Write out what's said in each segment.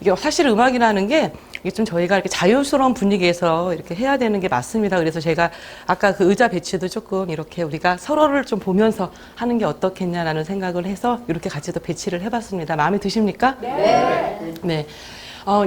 이게 사실 음악이라는 게 이게 좀 저희가 이렇게 자유스러운 분위기에서 이렇게 해야 되는 게 맞습니다. 그래서 제가 아까 그 의자 배치도 조금 이렇게 우리가 서로를 좀 보면서 하는 게 어떻겠냐라는 생각을 해서 이렇게 같이 또 배치를 해봤습니다. 마음에 드십니까? 네. 네.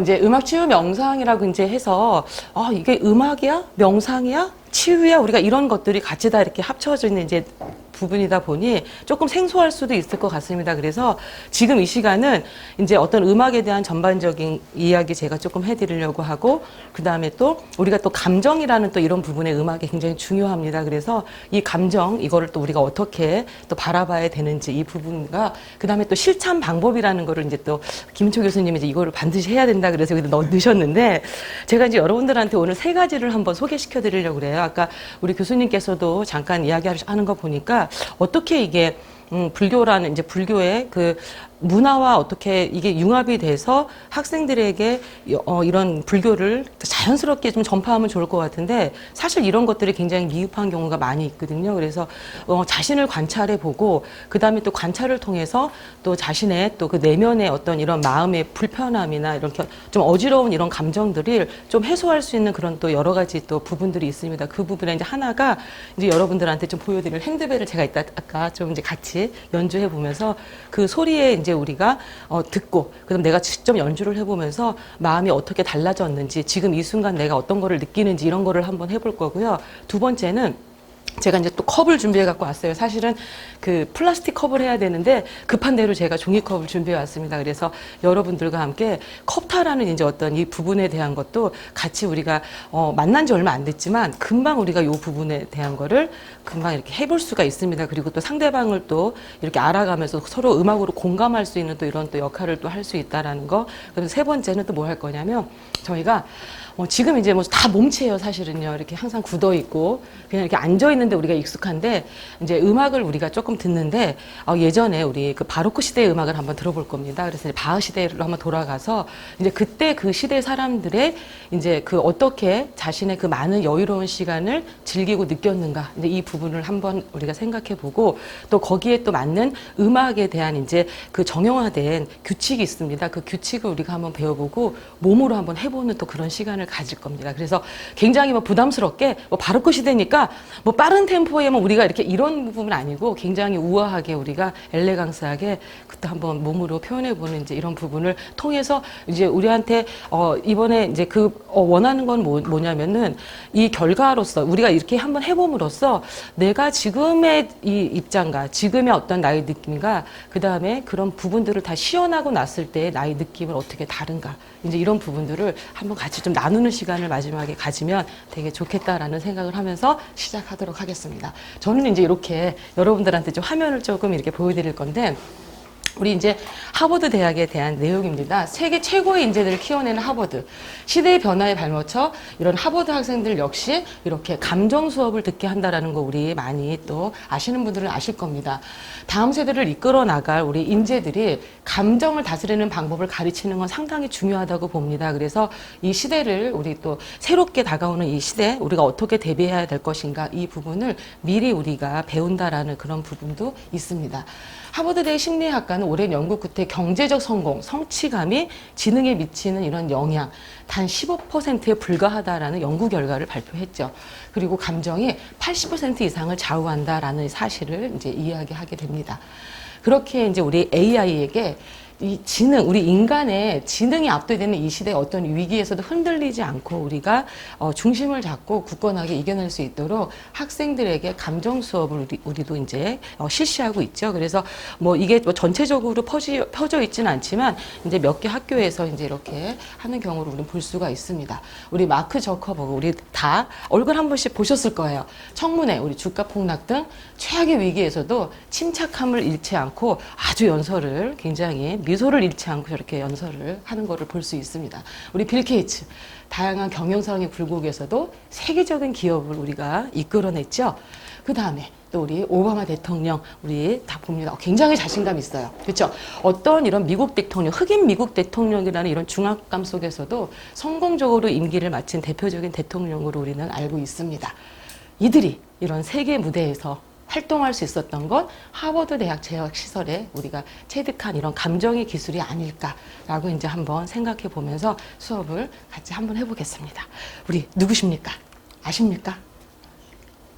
이제 음악 치유 명상이라고 이제 해서, 이게 음악이야? 명상이야? 치유야? 우리가 이런 것들이 같이 다 이렇게 합쳐져 있는 이제 부분이다 보니 조금 생소할 수도 있을 것 같습니다. 그래서 지금 이 시간은 이제 어떤 음악에 대한 전반적인 이야기 제가 조금 해드리려고 하고, 그 다음에 또 우리가 또 감정이라는 또 이런 부분의 음악이 굉장히 중요합니다. 그래서 이 감정, 이거를 또 우리가 어떻게 또 바라봐야 되는지 이 부분과, 그 다음에 또 실천 방법이라는 거를 이제 또 김인초 교수님이 이제 이거를 반드시 해야 된다 그래서 여기다 넣으셨는데, 제가 이제 여러분들한테 오늘 세 가지를 한번 소개시켜 드리려고 그래요. 아까 우리 교수님께서도 잠깐 이야기하는 거 보니까 어떻게 이게 불교라는 이제 불교의 그 문화와 어떻게 이게 융합이 돼서 학생들에게 이런 불교를 자연스럽게 좀 전파하면 좋을 것 같은데, 사실 이런 것들이 굉장히 미흡한 경우가 많이 있거든요. 그래서 자신을 관찰해 보고, 그 다음에 또 관찰을 통해서 또 자신의 또 그 내면의 어떤 이런 마음의 불편함이나 이런 좀 어지러운 이런 감정들을 좀 해소할 수 있는 그런 또 여러 가지 또 부분들이 있습니다. 그 부분에 이제 하나가 이제 여러분들한테 좀 보여드릴 핸드벨을 제가 아까 좀 이제 같이 연주해 보면서 그 소리에 이제 우리가 듣고, 그다음 내가 직접 연주를 해보면서 마음이 어떻게 달라졌는지, 지금 이 순간 내가 어떤 거를 느끼는지 이런 거를 한번 해볼 거고요. 두 번째는 제가 이제 또 컵을 준비해 갖고 왔어요. 사실은 그 플라스틱 컵을 해야 되는데 급한 대로 제가 종이컵을 준비해 왔습니다. 그래서 여러분들과 함께 컵타라는 이제 어떤 이 부분에 대한 것도 같이 우리가 만난 지 얼마 안 됐지만 금방 우리가 이 부분에 대한 거를 금방 이렇게 해볼 수가 있습니다. 그리고 또 상대방을 또 이렇게 알아가면서 서로 음악으로 공감할 수 있는 또 이런 또 역할을 또 할 수 있다라는 거. 그리고 세 번째는 또 뭐 할 거냐면, 저희가 지금 이제 뭐 다 몸체예요, 사실은요. 이렇게 항상 굳어 있고 그냥 이렇게 앉아 있는데 우리가 익숙한데, 이제 음악을 우리가 조금 듣는데, 예전에 우리 그 바로크 시대의 음악을 한번 들어볼 겁니다. 그래서 이제 바흐 시대로 한번 돌아가서 이제 그때 그 시대 사람들의 이제 그 어떻게 자신의 그 많은 여유로운 시간을 즐기고 느꼈는가, 이제 이 부분을 한번 우리가 생각해 보고, 또 거기에 또 맞는 음악에 대한 이제 그 정형화된 규칙이 있습니다. 그 규칙을 우리가 한번 배워보고 몸으로 한번 해보는 또 그런 시간을 가질 겁니다. 그래서 굉장히 뭐 부담스럽게 뭐 바로크 시대니까 뭐 빠른 템포에만 우리가 이렇게 이런 부분은 아니고, 굉장히 우아하게 우리가 엘레강스하게 그때 한번 몸으로 표현해보는 이제 이런 부분을 통해서 이제 우리한테 이번에 이제 그 원하는 건 뭐냐면은 이 결과로서 우리가 이렇게 한번 해봄으로써 내가 지금의 이 입장과 지금의 어떤 나의 느낌과 그 다음에 그런 부분들을 다 시연하고 났을 때 나의 느낌을 어떻게 다른가, 이제 이런 부분들을 한번 같이 좀 나누는 시간을 마지막에 가지면 되게 좋겠다라는 생각을 하면서 시작하도록 하겠습니다. 저는 이제 이렇게 여러분들한테 좀 화면을 조금 이렇게 보여드릴 건데, 우리 이제 하버드 대학에 대한 내용입니다. 세계 최고의 인재들을 키워내는 하버드. 시대의 변화에 발맞춰 이런 하버드 학생들 역시 이렇게 감정 수업을 듣게 한다라는 거 우리 많이 또 아시는 분들은 아실 겁니다. 다음 세대를 이끌어 나갈 우리 인재들이 감정을 다스리는 방법을 가르치는 건 상당히 중요하다고 봅니다. 그래서 이 시대를 우리 또 새롭게 다가오는 이 시대, 우리가 어떻게 대비해야 될 것인가, 이 부분을 미리 우리가 배운다라는 그런 부분도 있습니다. 하버드대 심리학과는 오랜 연구 끝에 경제적 성공, 성취감이 지능에 미치는 이런 영향 단 15%에 불과하다라는 연구 결과를 발표했죠. 그리고 감정이 80% 이상을 좌우한다라는 사실을 이제 이야기하게 됩니다. 그렇게 이제 우리 AI에게 이 지능, 우리 인간의 지능이 압도되는 이 시대의 어떤 위기에서도 흔들리지 않고 우리가 중심을 잡고 굳건하게 이겨낼 수 있도록 학생들에게 감정 수업을 우리도 이제 실시하고 있죠. 그래서 뭐 이게 뭐 전체적으로 퍼져 있지는 않지만 이제 몇 개 학교에서 이제 이렇게 하는 경우를 우리는 볼 수가 있습니다. 우리 마크 저커버그, 우리 다 얼굴 한 번씩 보셨을 거예요. 청문회, 우리 주가 폭락 등 최악의 위기에서도 침착함을 잃지 않고 아주 연설을 굉장히 미소를 잃지 않고 저렇게 연설을 하는 것을 볼 수 있습니다. 우리 빌 게이츠, 다양한 경영상의 굴곡에서도 세계적인 기업을 우리가 이끌어냈죠. 그 다음에 또 우리 오바마 대통령, 우리 다 봅니다. 굉장히 자신감 있어요. 그렇죠? 어떤 이런 미국 대통령, 흑인 미국 대통령이라는 이런 중압감 속에서도 성공적으로 임기를 마친 대표적인 대통령으로 우리는 알고 있습니다. 이들이 이런 세계 무대에서 활동할 수 있었던 건 하버드 대학 재학 시설에 우리가 체득한 이런 감정의 기술이 아닐까라고 이제 한번 생각해 보면서 수업을 같이 한번 해보겠습니다. 우리 누구십니까? 아십니까?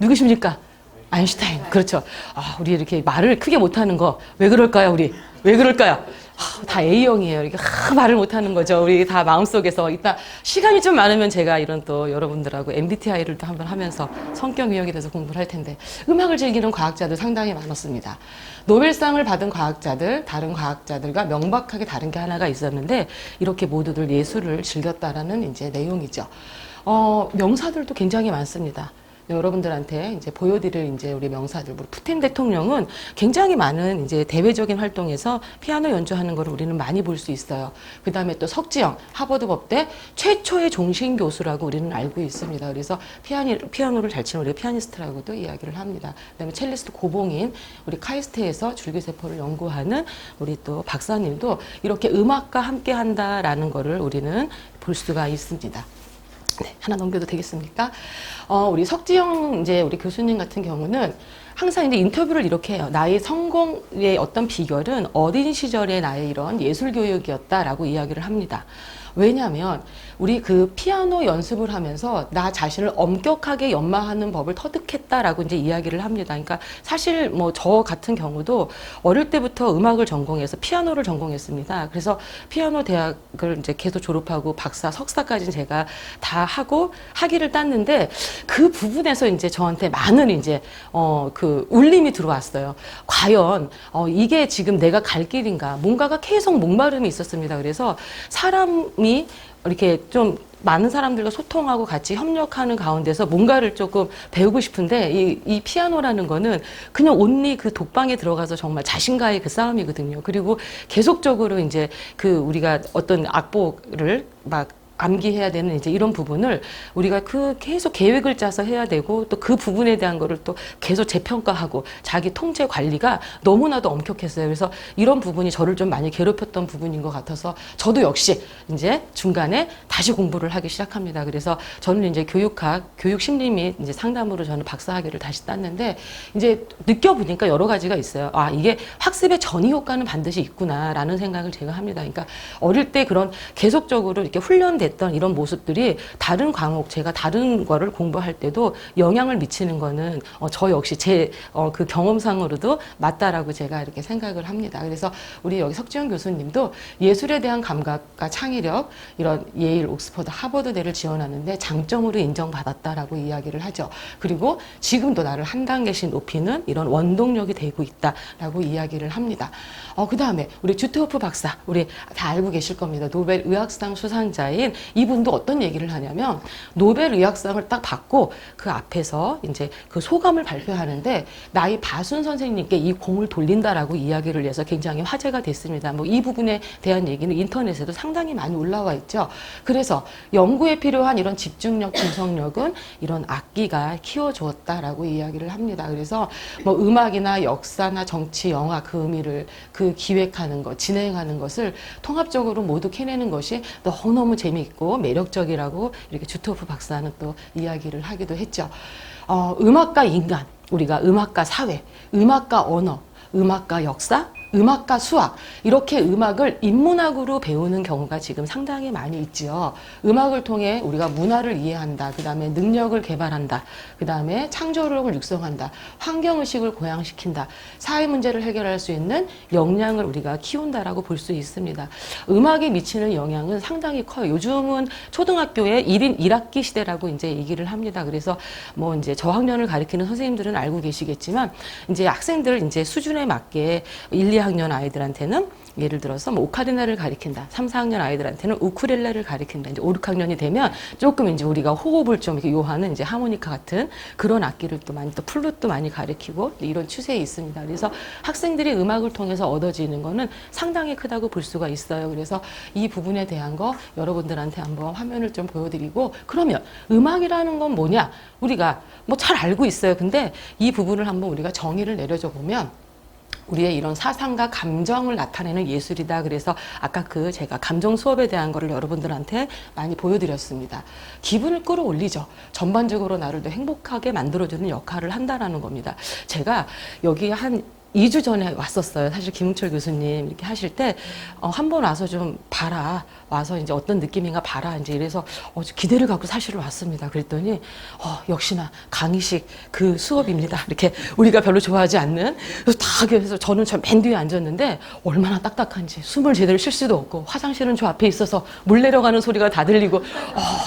누구십니까? 아인슈타인. 그렇죠. 아, 우리 이렇게 말을 크게 못하는 거 왜 그럴까요, 우리? 왜 그럴까요? 다 A형이에요. 이렇게 말을 못하는 거죠. 우리 다 마음속에서. 이따 시간이 좀 많으면 제가 이런 또 여러분들하고 MBTI를 또 한번 하면서 성격 유형에 대해서 공부를 할 텐데, 음악을 즐기는 과학자들 상당히 많았습니다. 노벨상을 받은 과학자들, 다른 과학자들과 명백하게 다른 게 하나가 있었는데, 이렇게 모두들 예술을 즐겼다라는 이제 내용이죠. 명사들도 굉장히 많습니다. 여러분들한테 이제 보여드릴 이제 우리 명사들, 우리 푸틴 대통령은 굉장히 많은 이제 대외적인 활동에서 피아노 연주하는 걸 우리는 많이 볼 수 있어요. 그 다음에 또 석지영, 하버드 법대 최초의 종신 교수라고 우리는 알고 있습니다. 그래서 피아노를 잘 치는 우리 피아니스트라고도 이야기를 합니다. 그 다음에 첼리스트 고봉인, 우리 카이스트에서 줄기세포를 연구하는 우리 또 박사님도 이렇게 음악과 함께 한다라는 거를 우리는 볼 수가 있습니다. 네, 하나 넘겨도 되겠습니까? 우리 석지영 이제 우리 교수님 같은 경우는 항상 이제 인터뷰를 이렇게 해요. 나의 성공의 어떤 비결은 어린 시절의 나의 이런 예술 교육이었다라고 이야기를 합니다. 왜냐하면 우리 그 피아노 연습을 하면서 나 자신을 엄격하게 연마하는 법을 터득했다라고 이제 이야기를 합니다. 그러니까 사실 뭐 저 같은 경우도 어릴 때부터 음악을 전공해서 피아노를 전공했습니다. 그래서 피아노 대학을 이제 계속 졸업하고 박사, 석사까지 제가 다 하고 학위를 땄는데 그 부분에서 이제 저한테 많은 이제 그 울림이 들어왔어요. 과연 이게 지금 내가 갈 길인가? 뭔가가 계속 목마름이 있었습니다. 그래서 사람이 이렇게 좀 많은 사람들과 소통하고 같이 협력하는 가운데서 뭔가를 조금 배우고 싶은데 이 피아노라는 거는 그냥 온리 그 독방에 들어가서 정말 자신과의 그 싸움이거든요. 그리고 계속적으로 이제 그 우리가 어떤 악보를 막 암기해야 되는 이제 이런 부분을 우리가 그 계속 계획을 짜서 해야 되고 또 그 부분에 대한 거를 또 계속 재평가하고 자기 통제 관리가 너무나도 엄격했어요. 그래서 이런 부분이 저를 좀 많이 괴롭혔던 부분인 것 같아서 저도 역시 이제 중간에 다시 공부를 하기 시작합니다. 그래서 저는 이제 교육학, 교육심리 및 이제 상담으로 저는 박사학위를 다시 땄는데 이제 느껴보니까 여러 가지가 있어요. 아, 이게 학습의 전이 효과는 반드시 있구나라는 생각을 제가 합니다. 그러니까 어릴 때 그런 계속적으로 이렇게 훈련됐던 이런 모습들이 다른 과목, 제가 다른 거를 공부할 때도 영향을 미치는 거는 저 역시 제 그 경험상으로도 맞다라고 제가 이렇게 생각을 합니다. 그래서 우리 여기 석지영 교수님도 예술에 대한 감각과 창의력, 이런 예일, 옥스퍼드, 하버드대를 지원하는데 장점으로 인정받았다라고 이야기를 하죠. 그리고 지금도 나를 한 단계씩 높이는 이런 원동력이 되고 있다라고 이야기를 합니다. 그 다음에 우리 주트호프 박사, 우리 다 알고 계실 겁니다. 노벨 의학상 수상자인 이분도 어떤 얘기를 하냐면 노벨 의학상을 딱 받고 그 앞에서 이제 그 소감을 발표하는데 나의 바순 선생님께 이 공을 돌린다라고 이야기를 해서 굉장히 화제가 됐습니다. 뭐 이 부분에 대한 얘기는 인터넷에도 상당히 많이 올라와 있죠. 그래서 연구에 필요한 이런 집중력, 분석력은 이런 악기가 키워주었다라고 이야기를 합니다. 그래서 뭐 음악이나 역사나 정치, 영화 그 의미를 그 기획하는 것, 진행하는 것을 통합적으로 모두 캐내는 것이 너무너무 재미있고 매력적이라고 이렇게 주트호프 박사는 또 이야기를 하기도 했죠. 음악과 인간, 우리가 음악과 사회, 음악과 언어, 음악과 역사, 음악과 수학, 이렇게 음악을 인문학으로 배우는 경우가 지금 상당히 많이 있지요. 음악을 통해 우리가 문화를 이해한다. 그 다음에 능력을 개발한다. 그 다음에 창조력을 육성한다. 환경의식을 고양시킨다. 사회 문제를 해결할 수 있는 역량을 우리가 키운다라고 볼 수 있습니다. 음악에 미치는 영향은 상당히 커요. 요즘은 초등학교에 1인 1학기 시대라고 이제 얘기를 합니다. 그래서 뭐 이제 저학년을 가리키는 선생님들은 알고 계시겠지만 이제 학생들 이제 수준에 맞게 1, 2학년 아이들한테는 예를 들어서 뭐 오카리나를 가리킨다. 3, 4학년 아이들한테는 우쿨렐레를 가리킨다. 이제 5, 6학년이 되면 조금 이제 우리가 호흡을 좀 이렇게 요하는 이제 하모니카 같은 그런 악기를 또 많이, 또 플룻도 많이 가리키고 이런 추세에 있습니다. 그래서 학생들이 음악을 통해서 얻어지는 거는 상당히 크다고 볼 수가 있어요. 그래서 이 부분에 대한 거 여러분들한테 한번 화면을 좀 보여드리고, 그러면 음악이라는 건 뭐냐? 우리가 뭐 잘 알고 있어요. 근데 이 부분을 한번 우리가 정의를 내려줘 보면 우리의 이런 사상과 감정을 나타내는 예술이다. 그래서 아까 그 제가 감정 수업에 대한 거를 여러분들한테 많이 보여드렸습니다. 기분을 끌어올리죠. 전반적으로 나를 더 행복하게 만들어주는 역할을 한다라는 겁니다. 제가 여기 한 2주 전에 왔었어요. 사실 김웅철 교수님 이렇게 하실 때, 한 번 와서 좀 봐라. 와서 이제 어떤 느낌인가 봐라. 이제 이래서 기대를 갖고 사실을 왔습니다. 그랬더니, 역시나 강의식 그 수업입니다. 이렇게 우리가 별로 좋아하지 않는. 그래서 다 그래서 저는 저 맨 뒤에 앉았는데, 얼마나 딱딱한지 숨을 제대로 쉴 수도 없고, 화장실은 저 앞에 있어서 물 내려가는 소리가 다 들리고,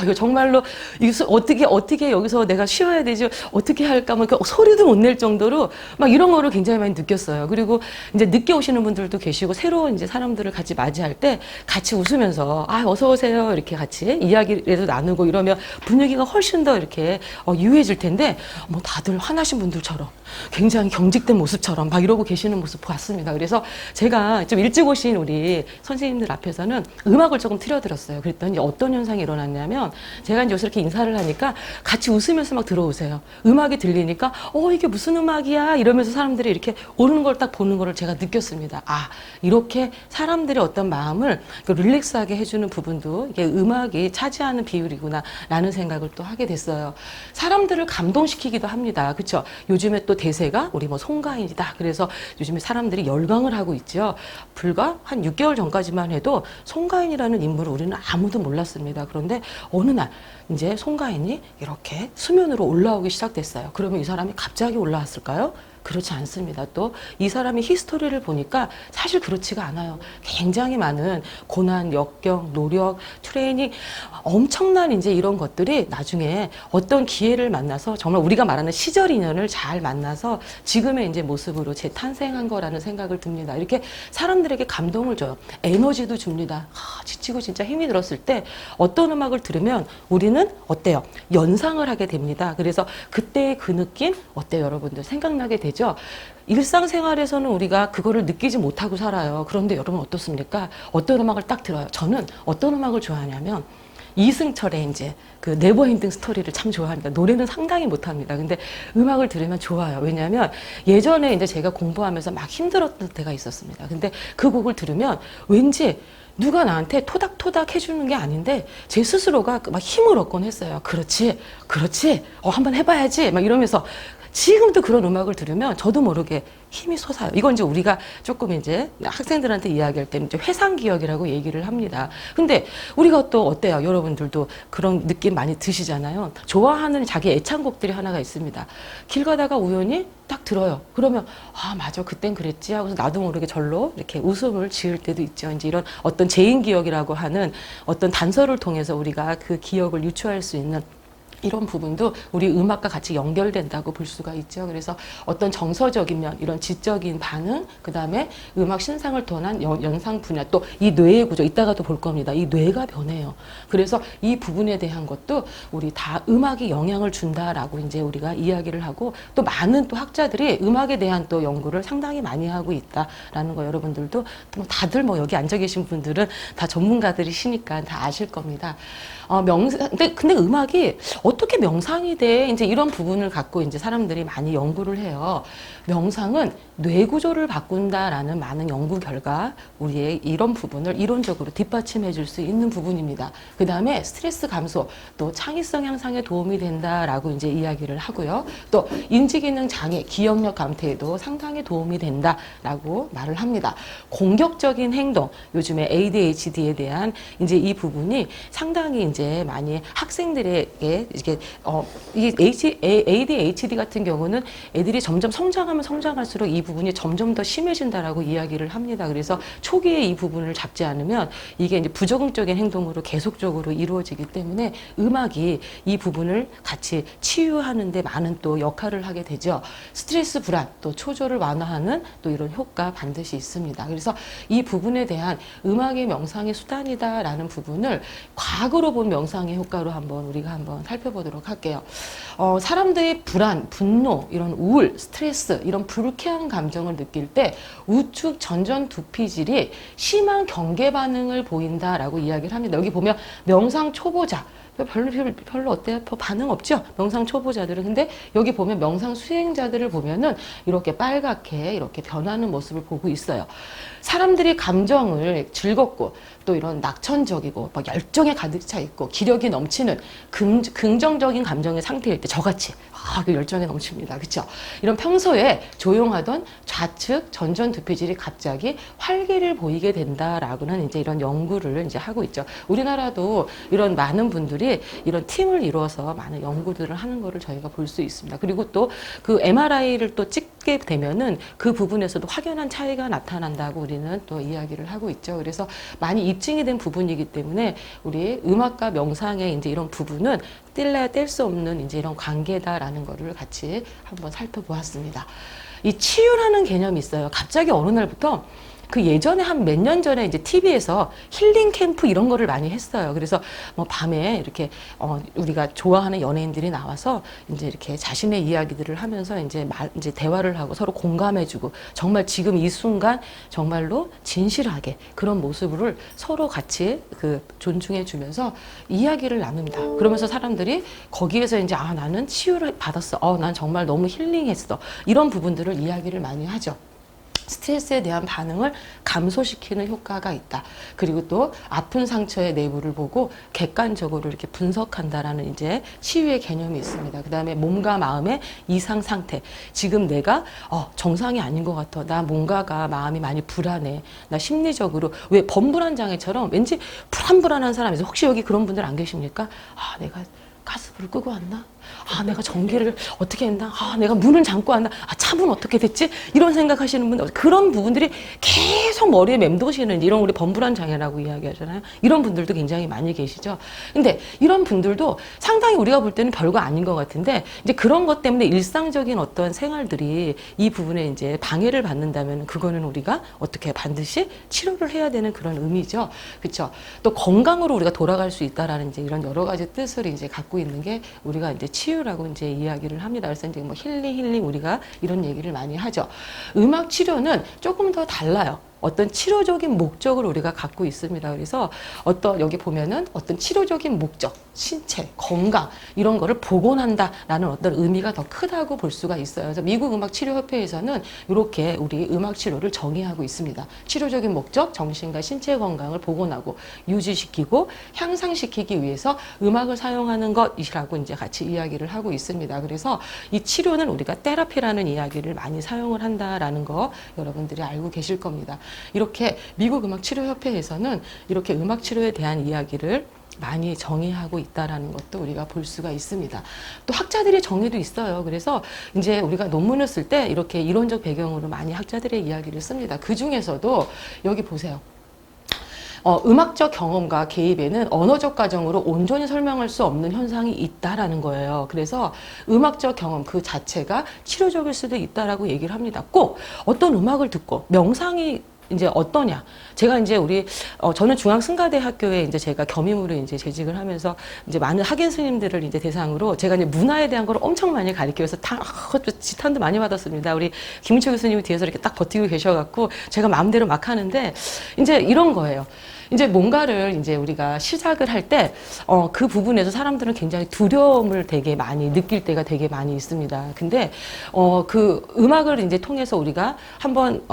이거 정말로, 이거 어떻게 여기서 내가 쉬어야 되지? 어떻게 할까? 뭐 소리도 못 낼 정도로 막 이런 거를 굉장히 많이 느꼈어요. 그리고 이제 늦게 오시는 분들도 계시고, 새로운 이제 사람들을 같이 맞이할 때 같이 웃으면서, 어서 오세요. 이렇게 같이 이야기라도 나누고 이러면 분위기가 훨씬 더 이렇게 유해질 텐데, 뭐 다들 화나신 분들처럼 굉장히 경직된 모습처럼 막 이러고 계시는 모습 봤습니다. 그래서 제가 좀 일찍 오신 우리 선생님들 앞에서는 음악을 조금 틀어드렸어요. 그랬더니 어떤 현상이 일어났냐면, 제가 이제 이렇게 인사를 하니까 같이 웃으면서 막 들어오세요. 음악이 들리니까 이게 무슨 음악이야 이러면서 사람들이 이렇게 오는 걸 딱 보는 거를 제가 느꼈습니다. 이렇게 사람들의 어떤 마음을 릴렉스하게 해주는 부분도 이게 음악이 차지하는 비율이구나 라는 생각을 또 하게 됐어요. 사람들을 감동시키기도 합니다. 그렇죠? 요즘에 또 대세가 우리 뭐 송가인이다. 그래서 요즘에 사람들이 열광을 하고 있죠. 불과 한 6개월 전까지만 해도 송가인이라는 인물을 우리는 아무도 몰랐습니다. 그런데 어느 날 이제 송가인이 이렇게 수면으로 올라오기 시작됐어요. 그러면 이 사람이 갑자기 올라왔을까요? 그렇지 않습니다. 또 이 사람의 히스토리를 보니까 사실 그렇지가 않아요. 굉장히 많은 고난, 역경, 노력, 트레이닝, 엄청난 이제 이런 것들이 나중에 어떤 기회를 만나서 정말 우리가 말하는 시절 인연을 잘 만나서 지금의 이제 모습으로 재탄생한 거라는 생각을 듭니다. 이렇게 사람들에게 감동을 줘요. 에너지도 줍니다. 지치고 진짜 힘이 들었을 때 어떤 음악을 들으면 우리는 어때요? 연상을 하게 됩니다. 그래서 그때의 그 느낌 어때요, 여러분들? 생각나게 되죠? 일상생활에서는 우리가 그거를 느끼지 못하고 살아요. 그런데 여러분 어떻습니까? 어떤 음악을 딱 들어요. 저는 어떤 음악을 좋아하냐면 이승철의 이제 그 네버엔딩 스토리를 참 좋아합니다. 노래는 상당히 못합니다. 근데 음악을 들으면 좋아요. 왜냐하면 예전에 이제 제가 공부하면서 막 힘들었던 때가 있었습니다. 근데 그 곡을 들으면 왠지 누가 나한테 토닥토닥 해주는 게 아닌데 제 스스로가 막 힘을 얻곤 했어요. 그렇지, 그렇지, 한번 해봐야지 막 이러면서 지금도 그런 음악을 들으면 저도 모르게 힘이 솟아요. 이건 이제 우리가 조금 이제 학생들한테 이야기할 때는 이제 회상 기억이라고 얘기를 합니다. 근데 우리가 또 어때요? 여러분들도 그런 느낌 많이 드시잖아요. 좋아하는 자기 애창곡들이 하나가 있습니다. 길 가다가 우연히 딱 들어요. 그러면 맞아, 그땐 그랬지 하고서 나도 모르게 절로 이렇게 웃음을 지을 때도 있죠. 이제 이런 어떤 재인 기억이라고 하는 어떤 단서를 통해서 우리가 그 기억을 유추할 수 있는 이런 부분도 우리 음악과 같이 연결된다고 볼 수가 있죠. 그래서 어떤 정서적인 면, 이런 지적인 반응, 그 다음에 음악 신상을 통한 연상 분야, 또 이 뇌의 구조, 이따가도 볼 겁니다. 이 뇌가 변해요. 그래서 이 부분에 대한 것도 우리 다 음악이 영향을 준다라고 이제 우리가 이야기를 하고, 또 많은 또 학자들이 음악에 대한 또 연구를 상당히 많이 하고 있다라는 거 여러분들도 다들 뭐 여기 앉아 계신 분들은 다 전문가들이시니까 다 아실 겁니다. 근데 음악이 어떻게 명상이 돼? 이제 이런 부분을 갖고 이제 사람들이 많이 연구를 해요. 명상은 뇌 구조를 바꾼다라는 많은 연구 결과 우리의 이런 부분을 이론적으로 뒷받침해 줄 수 있는 부분입니다. 그 다음에 스트레스 감소, 또 창의성 향상에 도움이 된다라고 이제 이야기를 하고요. 또 인지기능 장애, 기억력 감퇴에도 상당히 도움이 된다라고 말을 합니다. 공격적인 행동, 요즘에 ADHD에 대한 이제 이 부분이 상당히 이제 많이 학생들에게 이게 이 ADHD 같은 경우는 애들이 점점 성장하면 성장할수록 이 부분이 점점 더 심해진다라고 이야기를 합니다. 그래서 초기에 이 부분을 잡지 않으면 이게 이제 부적응적인 행동으로 계속적으로 이루어지기 때문에 음악이 이 부분을 같이 치유하는 데 많은 또 역할을 하게 되죠. 스트레스 불안, 또 초조를 완화하는 또 이런 효과 반드시 있습니다. 그래서 이 부분에 대한 음악의 명상의 수단이다라는 부분을 과거로 본 명상의 효과로 우리가 한번 살펴 살펴보도록 할게요. 사람들이 불안, 분노, 이런 우울, 스트레스, 이런 불쾌한 감정을 느낄 때 우측 전전 두피질이 심한 경계 반응을 보인다라고 이야기를 합니다. 여기 보면 명상 초보자, 별로 어때요? 반응 없죠? 명상 초보자들은. 근데 여기 보면 명상 수행자들을 보면은 이렇게 빨갛게 이렇게 변하는 모습을 보고 있어요. 사람들이 감정을 즐겁고 또 이런 낙천적이고 막 열정에 가득 차 있고 기력이 넘치는 긍정적인 감정의 상태일 때 저같이 그 열정에 넘칩니다. 그렇죠? 이런 평소에 조용하던 좌측 전전 두피질이 갑자기 활기를 보이게 된다라고는 이제 이런 연구를 이제 하고 있죠. 우리나라도 이런 많은 분들이 이런 팀을 이루어서 많은 연구들을 하는 거를 저희가 볼 수 있습니다. 그리고 또 그 MRI를 또 찍게 되면은 그 부분에서도 확연한 차이가 나타난다고 우리는 또 이야기를 하고 있죠. 그래서 많이 입증이 된 부분이기 때문에 우리 음악과 명상의 이제 이런 부분은 뗄래야 뗄 수 없는 이제 이런 관계다라는 거를 같이 한번 살펴보았습니다. 이 치유라는 개념이 있어요. 갑자기 어느 날부터 그 예전에 한 몇 년 전에 이제 TV에서 힐링 캠프 이런 거를 많이 했어요. 그래서 뭐 밤에 이렇게 우리가 좋아하는 연예인들이 나와서 이제 이렇게 자신의 이야기들을 하면서 이제 대화를 하고 서로 공감해주고 정말 지금 이 순간 정말로 진실하게 그런 모습을 서로 같이 그 존중해주면서 이야기를 나눕니다. 그러면서 사람들이 거기에서 이제 나는 치유를 받았어. 난 정말 너무 힐링했어. 이런 부분들을 이야기를 많이 하죠. 스트레스에 대한 반응을 감소시키는 효과가 있다. 그리고 또 아픈 상처의 내부를 보고 객관적으로 이렇게 분석한다라는 이제 치유의 개념이 있습니다. 그 다음에 몸과 마음의 이상 상태. 지금 내가 정상이 아닌 것 같아. 나 뭔가가 마음이 많이 불안해. 나 심리적으로 왜 범불안 장애처럼 왠지 불안한 사람이죠. 혹시 여기 그런 분들 안 계십니까? 내가 가스불을 끄고 왔나? 내가 전기를 어떻게 했나? 내가 문을 잠고 왔나? 차문 어떻게 됐지? 이런 생각하시는 분들, 그런 부분들이 계속 머리에 맴도시는 이런 우리 범불안 장애라고 이야기하잖아요. 이런 분들도 굉장히 많이 계시죠. 근데 이런 분들도 상당히 우리가 볼 때는 별거 아닌 것 같은데 이제 그런 것 때문에 일상적인 어떤 생활들이 이 부분에 이제 방해를 받는다면 그거는 우리가 어떻게 반드시 치료를 해야 되는 그런 의미죠. 그렇죠? 또 건강으로 우리가 돌아갈 수 있다라는 이제 이런 여러 가지 뜻을 이제 갖고 있는 게 우리가 이제 치유라고 이제 이야기를 합니다. 그래서 이제 뭐 힐링 우리가 이런 얘기를 많이 하죠. 음악 치료는 조금 더 달라요. 어떤 치료적인 목적을 우리가 갖고 있습니다. 그래서 여기 보면은 어떤 치료적인 목적, 신체, 건강 이런 거를 복원한다라는 어떤 의미가 더 크다고 볼 수가 있어요. 그래서 미국 음악치료협회에서는 이렇게 우리 음악 치료를 정의하고 있습니다. 치료적인 목적, 정신과 신체 건강을 복원하고 유지시키고 향상시키기 위해서 음악을 사용하는 것이라고 이제 같이 이야기를 하고 있습니다. 그래서 이 치료는 우리가 테라피라는 이야기를 많이 사용을 한다라는 거 여러분들이 알고 계실 겁니다. 이렇게 미국 음악치료협회에서는 이렇게 음악치료에 대한 이야기를 많이 정의하고 있다라는 것도 우리가 볼 수가 있습니다. 또 학자들의 정의도 있어요. 그래서 이제 우리가 논문을 쓸 때 이렇게 이론적 배경으로 많이 학자들의 이야기를 씁니다. 그 중에서도 여기 보세요. 음악적 경험과 개입에는 언어적 과정으로 온전히 설명할 수 없는 현상이 있다라는 거예요. 그래서 음악적 경험 그 자체가 치료적일 수도 있다라고 얘기를 합니다. 꼭 어떤 음악을 듣고 명상이 이제 어떠냐. 제가 이제 저는 중앙승가대학교에 이제 제가 겸임으로 이제 재직을 하면서 이제 많은 학연 스님들을 이제 대상으로 제가 이제 문화에 대한 걸 엄청 많이 가르쳐서 지탄도 많이 받았습니다. 우리 김은철 교수님이 뒤에서 이렇게 딱 버티고 계셔갖고 제가 마음대로 막 하는데 이제 이런 거예요. 이제 뭔가를 이제 우리가 시작을 할 때, 그 부분에서 사람들은 굉장히 두려움을 되게 많이 느낄 때가 되게 많이 있습니다. 근데, 그 음악을 이제 통해서 우리가 한번,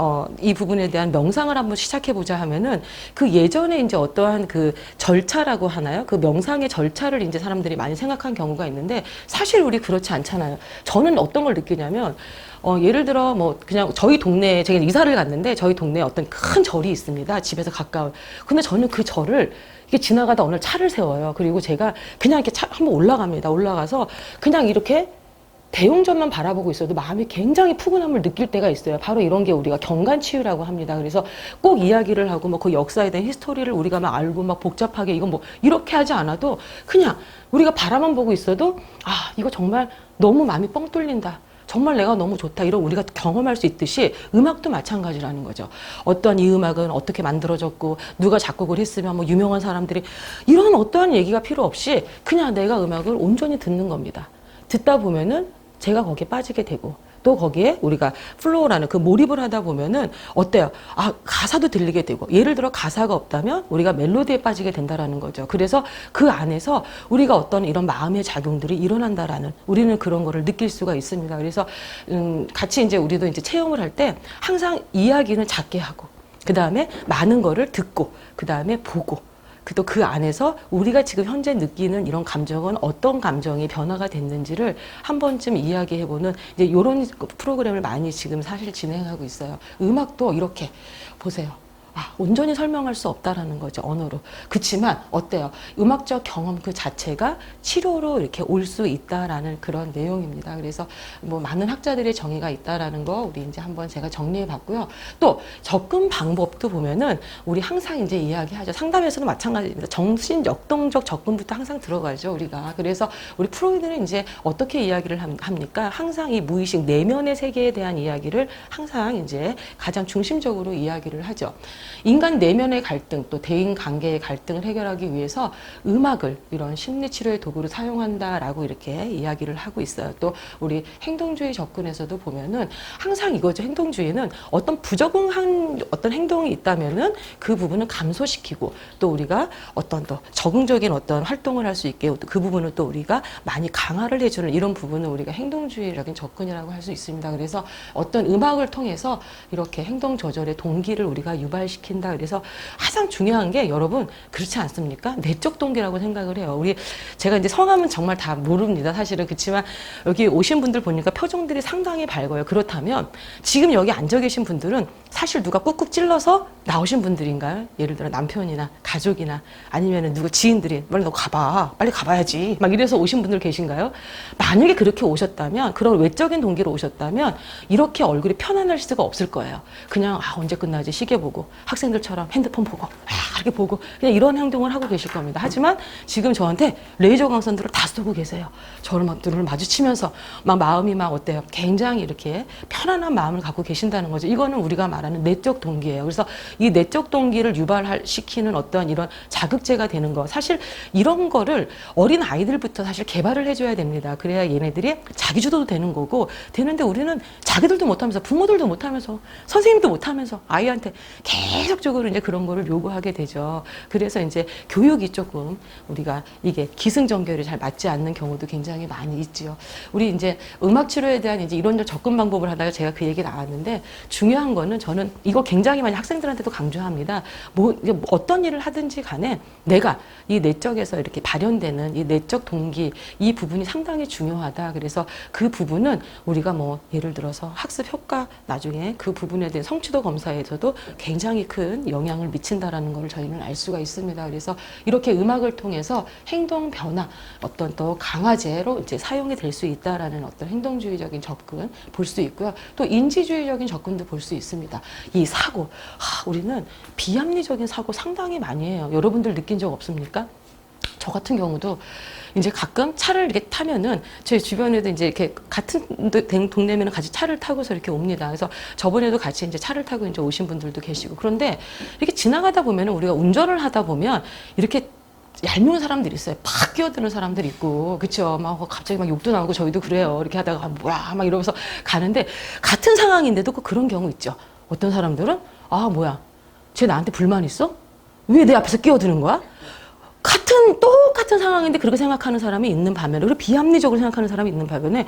이 부분에 대한 명상을 한번 시작해보자 하면은 그 예전에 이제 어떠한 그 절차라고 하나요? 그 명상의 절차를 이제 사람들이 많이 생각한 경우가 있는데 사실 우리 그렇지 않잖아요. 저는 어떤 걸 느끼냐면, 예를 들어 뭐 그냥 저희 동네에 제가 이사를 갔는데 저희 동네에 어떤 큰 절이 있습니다. 집에서 가까운. 근데 저는 그 절을 이렇게 지나가다 어느 차를 세워요. 그리고 제가 그냥 이렇게 한번 올라갑니다. 올라가서 그냥 이렇게 대웅전만 바라보고 있어도 마음이 굉장히 푸근함을 느낄 때가 있어요. 바로 이런 게 우리가 경관치유라고 합니다. 그래서 꼭 이야기를 하고 뭐 그 역사에 대한 히스토리를 우리가 막 알고 막 복잡하게 이건 뭐 이렇게 하지 않아도 그냥 우리가 바라만 보고 있어도 이거 정말 너무 마음이 뻥 뚫린다. 정말 내가 너무 좋다 이런 우리가 경험할 수 있듯이 음악도 마찬가지라는 거죠. 어떤 이 음악은 어떻게 만들어졌고 누가 작곡을 했으면 뭐 유명한 사람들이 이런 어떠한 얘기가 필요 없이 그냥 내가 음악을 온전히 듣는 겁니다. 듣다 보면은 제가 거기에 빠지게 되고 또 거기에 우리가 플로우라는 그 몰입을 하다 보면은 어때요? 아, 가사도 들리게 되고 예를 들어 가사가 없다면 우리가 멜로디에 빠지게 된다라는 거죠. 그래서 그 안에서 우리가 어떤 이런 마음의 작용들이 일어난다라는 우리는 그런 거를 느낄 수가 있습니다. 그래서 같이 이제 우리도 이제 체험을 할 때 항상 이야기는 작게 하고 그 다음에 많은 거를 듣고 그 다음에 보고 또 그 안에서 우리가 지금 현재 느끼는 이런 감정은 어떤 감정이 변화가 됐는지를 한 번쯤 이야기해보는 이제 이런 프로그램을 많이 지금 사실 진행하고 있어요. 음악도 이렇게 보세요. 아, 온전히 설명할 수 없다라는 거죠, 언어로. 그치만 어때요? 음악적 경험 그 자체가 치료로 이렇게 올 수 있다라는 그런 내용입니다. 그래서 뭐 많은 학자들의 정의가 있다라는 거 우리 이제 한번 제가 정리해 봤고요. 또 접근 방법도 보면은 우리 항상 이제 이야기하죠. 상담에서도 마찬가지입니다. 정신 역동적 접근부터 항상 들어가죠, 우리가. 그래서 우리 프로이드는 이제 어떻게 이야기를 합니까? 항상 이 무의식 내면의 세계에 대한 이야기를 항상 이제 가장 중심적으로 이야기를 하죠. 인간 내면의 갈등 또 대인 관계의 갈등을 해결하기 위해서 음악을 이런 심리치료의 도구로 사용한다라고 이렇게 이야기를 하고 있어요. 또 우리 행동주의 접근에서도 보면은 항상 이거죠. 행동주의는 어떤 부적응한 어떤 행동이 있다면은 그 부분을 감소시키고 또 우리가 어떤 더 적응적인 어떤 활동을 할 수 있게 그 부분을 또 우리가 많이 강화를 해주는 이런 부분은 우리가 행동주의적인 접근이라고 할 수 있습니다. 그래서 어떤 음악을 통해서 이렇게 행동 조절의 동기를 우리가 유발시킨다. 그래서 가장 중요한 게 여러분 그렇지 않습니까? 내적 동기라고 생각을 해요. 제가 이제 성함은 정말 다 모릅니다. 사실은 그렇지만 여기 오신 분들 보니까 표정들이 상당히 밝아요. 그렇다면 지금 여기 앉아 계신 분들은 사실 누가 꾹꾹 찔러서 나오신 분들인가요? 예를 들어 남편이나 가족이나 아니면 누구 지인들이 빨리 너 가봐. 빨리 가봐야지. 막 이래서 오신 분들 계신가요? 만약에 그렇게 오셨다면 그런 외적인 동기로 오셨다면 이렇게 얼굴이 편안할 수가 없을 거예요. 그냥 언제 끝나지 시계 보고 학생들처럼 핸드폰 보고 이렇게 보고 그냥 이런 행동을 하고 계실 겁니다. 하지만 지금 저한테 레이저 광선들을 다 쏘고 계세요. 저를 막 눈을 마주치면서 막 마음이 막 어때요? 굉장히 이렇게 편안한 마음을 갖고 계신다는 거죠. 이거는 우리가 말하는 내적 동기예요. 그래서 이 내적 동기를 유발시키는 어떤 이런 자극제가 되는 거 사실 이런 거를 어린 아이들부터 사실 개발을 해줘야 됩니다. 그래야 얘네들이 자기주도도 되는 거고 되는데 우리는 자기들도 못하면서 부모들도 못하면서 선생님도 못하면서 아이한테 계속적으로 이제 그런 거를 요구하게 되죠. 그래서 이제 교육이 조금 우리가 이게 기승전결이 잘 맞지 않는 경우도 굉장히 많이 있지요. 우리 이제 음악 치료에 대한 이제 이런 접근 방법을 하다가 제가 그 얘기 나왔는데 중요한 거는 저는 이거 굉장히 많이 학생들한테도 강조합니다. 어떤 일을 하든지 간에 내가 이 내적에서 이렇게 발현되는 이 내적 동기 이 부분이 상당히 중요하다. 그래서 그 부분은 우리가 뭐 예를 들어서 학습 효과 나중에 그 부분에 대한 성취도 검사에서도 굉장히 큰 영향을 미친다라는 걸 저희는 알 수가 있습니다. 그래서 이렇게 음악을 통해서 행동 변화 어떤 또 강화제로 이제 사용이 될 수 있다라는 어떤 행동주의적인 접근 볼 수 있고요. 또 인지주의적인 접근도 볼 수 있습니다. 이 사고, 우리는 비합리적인 사고 상당히 많이 해요. 여러분들 느낀 적 없습니까? 저 같은 경우도 이제 가끔 차를 이렇게 타면은 제 주변에도 이제 이렇게 같은 동네면은 같이 차를 타고서 이렇게 옵니다. 그래서 저번에도 같이 이제 차를 타고 이제 오신 분들도 계시고 그런데 이렇게 지나가다 보면은 우리가 운전을 하다 보면 이렇게 얄미운 사람들이 있어요. 팍 끼어드는 사람들이 있고, 그쵸? 막 갑자기 막 욕도 나오고 저희도 그래요. 이렇게 하다가 뭐야 막 이러면서 가는데 같은 상황인데도 꼭 그런 경우 있죠. 어떤 사람들은 뭐야, 쟤 나한테 불만 있어? 왜 내 앞에서 끼어드는 거야? 똑같은 상황인데 그렇게 생각하는 사람이 있는 반면에 그리고 비합리적으로 생각하는 사람이 있는 반면에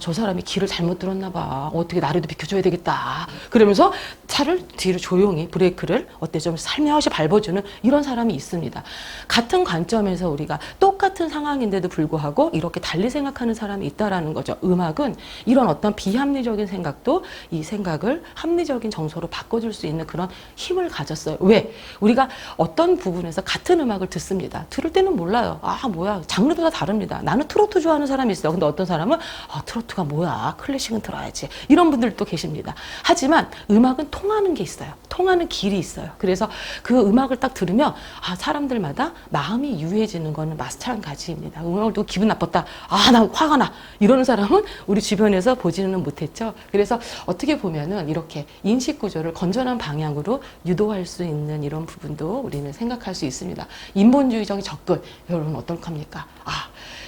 저 사람이 길을 잘못 들었나 봐. 어떻게 나라도 비켜줘야 되겠다. 그러면서 차를 뒤로 조용히 브레이크를 좀 살며시 밟아주는 이런 사람이 있습니다. 같은 관점에서 우리가 똑같은 상황인데도 불구하고 이렇게 달리 생각하는 사람이 있다라는 거죠. 음악은 이런 어떤 비합리적인 생각도 이 생각을 합리적인 정서로 바꿔줄 수 있는 그런 힘을 가졌어요. 왜? 우리가 어떤 부분에서 같은 음악을 듣습니다. 들을 어떨 때는 몰라요. 아, 뭐야. 장르도 다 다릅니다. 나는 트로트 좋아하는 사람이 있어요. 근데 어떤 사람은 트로트가 뭐야. 클래식은 들어야지. 이런 분들도 계십니다. 하지만 음악은 통하는 게 있어요. 통하는 길이 있어요. 그래서 그 음악을 딱 들으면 사람들마다 마음이 유해지는 거는 마찬가지입니다. 음악을 듣고 기분 나빴다. 나 화가 나. 이러는 사람은 우리 주변에서 보지는 못했죠. 그래서 어떻게 보면은 이렇게 인식 구조를 건전한 방향으로 유도할 수 있는 이런 부분도 우리는 생각할 수 있습니다. 인본주의적인 접근, 여러분 어떨까입니까?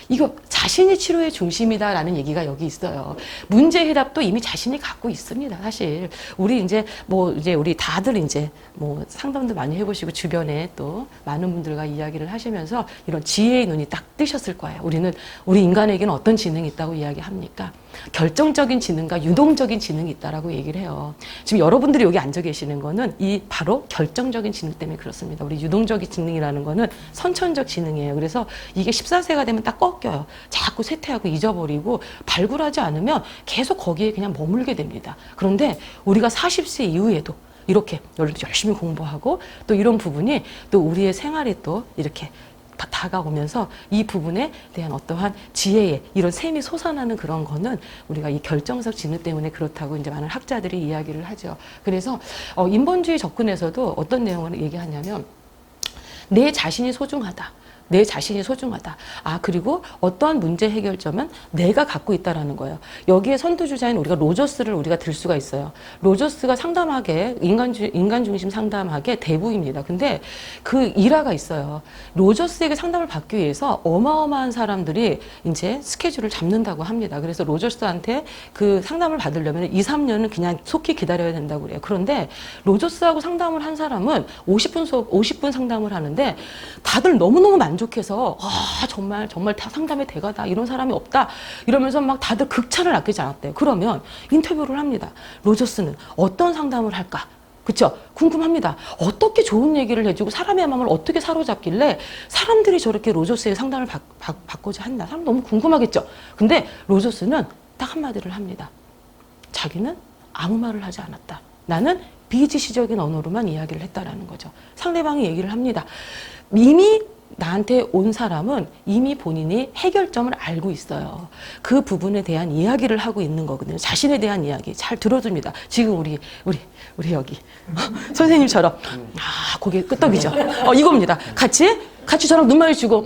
이거 자신이 치료의 중심이다라는 얘기가 여기 있어요. 문제 해답도 이미 자신이 갖고 있습니다. 사실 우리 이제 우리 다들 이제 상담도 많이 해보시고 주변에 또 많은 분들과 이야기를 하시면서 이런 지혜의 눈이 딱 뜨셨을 거예요. 우리 인간에게는 어떤 지능이 있다고 이야기합니까? 결정적인 지능과 유동적인 지능이 있다라고 얘기를 해요. 지금 여러분들이 여기 앉아 계시는 거는 이 바로 결정적인 지능 때문에 그렇습니다. 우리 유동적인 지능이라는 거는 선천적 지능이에요. 그래서 이게 14세가 되면 딱 꺾여요. 자꾸 쇠퇴하고 잊어버리고 발굴하지 않으면 계속 거기에 그냥 머물게 됩니다. 그런데 우리가 40세 이후에도 이렇게 열심히 공부하고 또 이런 부분이 또 우리의 생활에 또 이렇게 다가오면서 이 부분에 대한 어떠한 지혜의 이런 샘이 솟아나는 그런 거는 우리가 이 결정적 지능 때문에 그렇다고 이제 많은 학자들이 이야기를 하죠. 그래서 인본주의 접근에서도 어떤 내용을 얘기하냐면 내 자신이 소중하다. 내 자신이 소중하다. 그리고 어떠한 문제 해결점은 내가 갖고 있다라는 거예요. 여기에 선두주자인 우리가 로저스를 우리가 들 수가 있어요. 로저스가 상담학의 인간 중심 상담학의 대부입니다. 근데 그 일화가 있어요. 로저스에게 상담을 받기 위해서 어마어마한 사람들이 이제 스케줄을 잡는다고 합니다. 그래서 로저스한테 그 상담을 받으려면 2, 3년은 그냥 속히 기다려야 된다고 그래요. 그런데 로저스하고 상담을 한 사람은 50분 상담을 하는데 다들 너무너무 만족해서 정말 상담의 대가다. 이런 사람이 없다. 이러면서 막 다들 극찬을 아끼지 않았대요. 그러면 인터뷰를 합니다. 로저스는 어떤 상담을 할까? 그쵸? 궁금합니다. 어떻게 좋은 얘기를 해주고 사람의 마음을 어떻게 사로잡길래 사람들이 저렇게 로저스의 상담을 받고자 한다. 사람 너무 궁금하겠죠? 근데 로저스는 딱 한마디를 합니다. 자기는 아무 말을 하지 않았다. 나는 비지시적인 언어로만 이야기를 했다라는 거죠. 상대방이 얘기를 합니다. 이미 나한테 온 사람은 이미 본인이 해결점을 알고 있어요. 그 부분에 대한 이야기를 하고 있는 거거든요. 자신에 대한 이야기 잘 들어줍니다. 지금 우리 여기 선생님처럼 거기 끄떡이죠. 이겁니다. 같이 저랑 눈 마주치고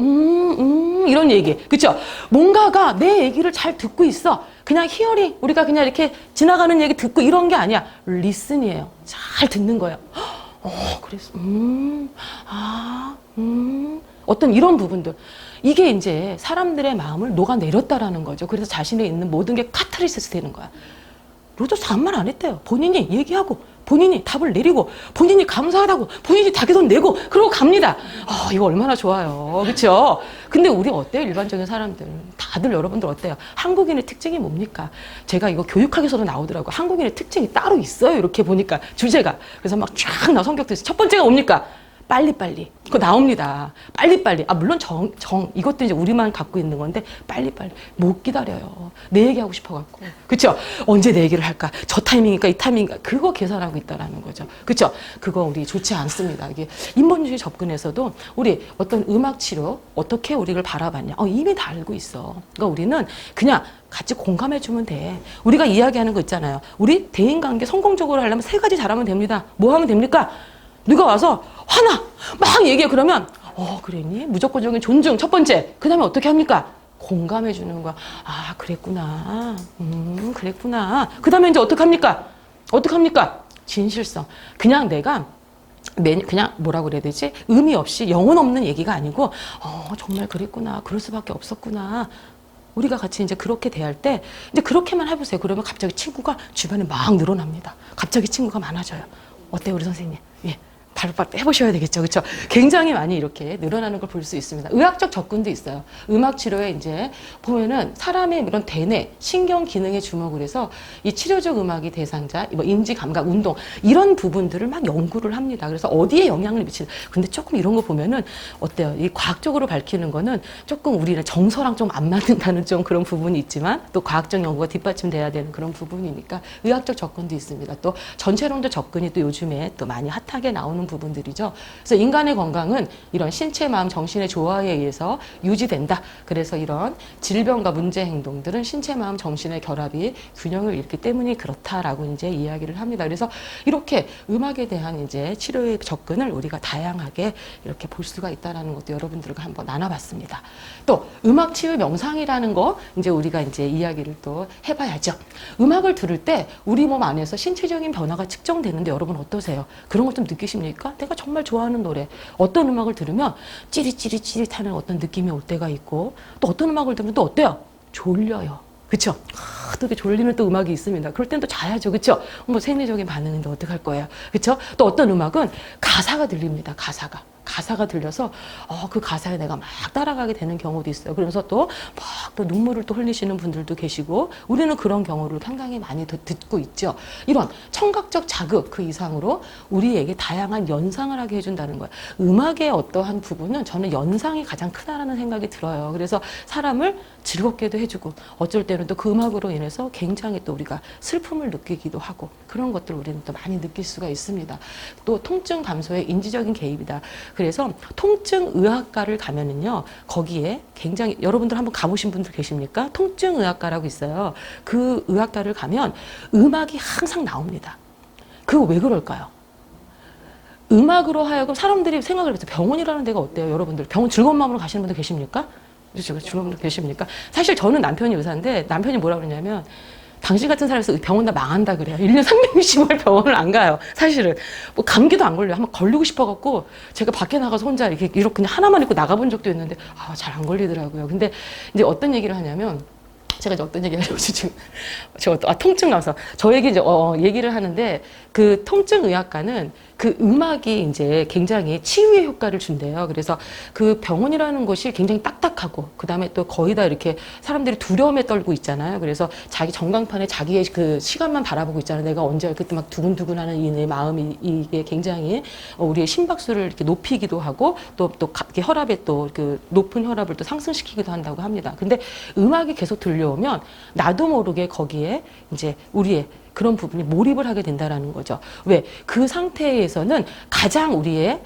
이런 얘기. 그렇죠? 뭔가가 내 얘기를 잘 듣고 있어. 그냥 히어링, 우리가 그냥 이렇게 지나가는 얘기 듣고 이런 게 아니야. 리슨이에요. 잘 듣는 거예요. 그래서 어떤 이런 부분들. 이게 이제 사람들의 마음을 녹아내렸다라는 거죠. 그래서 자신에 있는 모든 게 카타르시스 되는 거야. 로저스 아무 말 안 했대요. 본인이 얘기하고, 본인이 답을 내리고, 본인이 감사하다고, 본인이 자기 돈 내고, 그러고 갑니다. 이거 얼마나 좋아요. 그쵸? 근데 우리 어때요? 일반적인 사람들. 다들 여러분들 어때요? 한국인의 특징이 뭡니까? 제가 이거 교육학에서도 나오더라고요. 한국인의 특징이 따로 있어요. 이렇게 보니까 주제가. 그래서 막 쫙 나 성격도 있어요. 첫 번째가 뭡니까? 빨리빨리. 그거 나옵니다. 빨리빨리. 물론 이것도 이제 우리만 갖고 있는 건데, 빨리빨리. 못 기다려요. 내 얘기하고 싶어갖고. 그쵸? 언제 내 얘기를 할까? 저 타이밍일까? 이 타이밍일까? 그거 계산하고 있다라는 거죠. 그쵸? 그거 우리 좋지 않습니다. 이게 인본주의 접근에서도 우리 어떤 음악 치료, 어떻게 우리를 바라봤냐? 이미 다 알고 있어. 그러니까 우리는 그냥 같이 공감해주면 돼. 우리가 이야기하는 거 있잖아요. 우리 대인관계 성공적으로 하려면 3가지 잘하면 됩니다. 뭐 하면 됩니까? 누가 와서 화나! 막 얘기해. 그러면 그랬니? 무조건적인 존중 첫 번째. 그 다음에 어떻게 합니까? 공감해 주는 거야. 그랬구나. 그랬구나. 그 다음에 이제 어떡합니까? 진실성. 그냥 내가 그냥 뭐라고 그래야 되지? 의미 없이 영혼 없는 얘기가 아니고 정말 그랬구나. 그럴 수밖에 없었구나. 우리가 같이 이제 그렇게 대할 때 이제 그렇게만 해보세요. 그러면 갑자기 친구가 주변에 막 늘어납니다. 갑자기 친구가 많아져요. 어때요, 우리 선생님? 예. 바로 해보셔야 되겠죠. 그렇죠? 굉장히 많이 이렇게 늘어나는 걸 볼 수 있습니다. 의학적 접근도 있어요. 음악 치료에 이제 보면은 사람의 이런 대뇌, 신경 기능에 주목을 해서 이 치료적 음악이 대상자, 인지, 감각, 운동 이런 부분들을 막 연구를 합니다. 그래서 어디에 영향을 미치는. 근데 조금 이런 거 보면은 어때요? 이 과학적으로 밝히는 거는 조금 우리는 정서랑 좀 안 맞는다는 좀 그런 부분이 있지만 또 과학적 연구가 뒷받침돼야 되는 그런 부분이니까 의학적 접근도 있습니다. 또 전체론적 접근이 또 요즘에 또 많이 핫하게 나오는 되는 부분들이죠. 그래서 인간의 건강은 이런 신체, 마음, 정신의 조화에 의해서 유지된다. 그래서 이런 질병과 문제 행동들은 신체, 마음, 정신의 결합이 균형을 잃기 때문이 그렇다라고 이제 이야기를 합니다. 그래서 이렇게 음악에 대한 이제 치료의 접근을 우리가 다양하게 이렇게 볼 수가 있다라는 것도 여러분들과 한번 나눠봤습니다. 또 음악 치유 명상이라는 거 이제 우리가 이제 이야기를 또 해봐야죠. 음악을 들을 때 우리 몸 안에서 신체적인 변화가 측정되는데 여러분 어떠세요? 그런 것 좀 느끼십니까? 내가 정말 좋아하는 노래, 어떤 음악을 들으면 찌릿찌릿찌릿하는 어떤 느낌이 올 때가 있고 또 어떤 음악을 들으면 또 어때요? 졸려요. 그쵸? 또 이렇게 졸리는 또 음악이 있습니다. 그럴 땐 또 자야죠. 그쵸? 뭐 생리적인 반응인데 어떡할 거예요? 그쵸? 또 어떤 음악은 가사가 들립니다. 가사가 들려서 그 가사에 내가 막 따라가게 되는 경우도 있어요. 그러면서 또 막 또 눈물을 또 흘리시는 분들도 계시고 우리는 그런 경우를 상당히 많이 듣고 있죠. 이런 청각적 자극 그 이상으로 우리에게 다양한 연상을 하게 해준다는 거예요. 음악의 어떠한 부분은 저는 연상이 가장 크다라는 생각이 들어요. 그래서 사람을 즐겁게도 해주고 어쩔 때는 또 그 음악으로 인해서 굉장히 또 우리가 슬픔을 느끼기도 하고 그런 것들 우리는 또 많이 느낄 수가 있습니다. 또 통증 감소에 인지적인 개입이다. 그래서 통증의학과를 가면은요, 거기에 굉장히, 여러분들 한번 가보신 분들 계십니까? 통증의학과라고 있어요. 그 의학과를 가면 음악이 항상 나옵니다. 그거 왜 그럴까요? 음악으로 하여금 사람들이 생각을 해보세요. 병원이라는 데가 어때요? 여러분들 병원 즐거운 마음으로 가시는 분들 계십니까? 그렇죠. 즐거운 분들 계십니까? 사실 저는 남편이 의사인데 남편이 뭐라 그러냐면 당신 같은 사람에서 병원 다 망한다 그래요. 1년 360일 병원을 안 가요. 사실은. 뭐 감기도 안 걸려요. 한번 걸리고 싶어갖고 제가 밖에 나가서 혼자 이렇게 그냥 하나만 입고 나가본 적도 있는데 잘 안 걸리더라고요. 근데 이제 어떤 얘기를 하냐면 제가 이제 어떤 얘기를 하려고 지금 통증 감소. 저에게 이제 얘기를 하는데 그 통증의학과는 그 음악이 이제 굉장히 치유의 효과를 준대요. 그래서 그 병원이라는 곳이 굉장히 딱딱하고 그 다음에 또 거의 다 이렇게 사람들이 두려움에 떨고 있잖아요. 그래서 자기 전광판에 자기의 그 시간만 바라보고 있잖아요. 내가 언제 그때 막 두근두근하는 이 내 마음이 이게 굉장히 우리의 심박수를 이렇게 높이기도 하고 또 혈압에 또 그 높은 혈압을 또 상승시키기도 한다고 합니다. 근데 음악이 계속 들려오면 나도 모르게 거기에 이제 우리의 그런 부분이 몰입을 하게 된다라는 거죠. 왜? 그 상태에서는 가장 우리의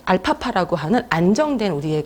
알파파라고 하는 안정된 우리의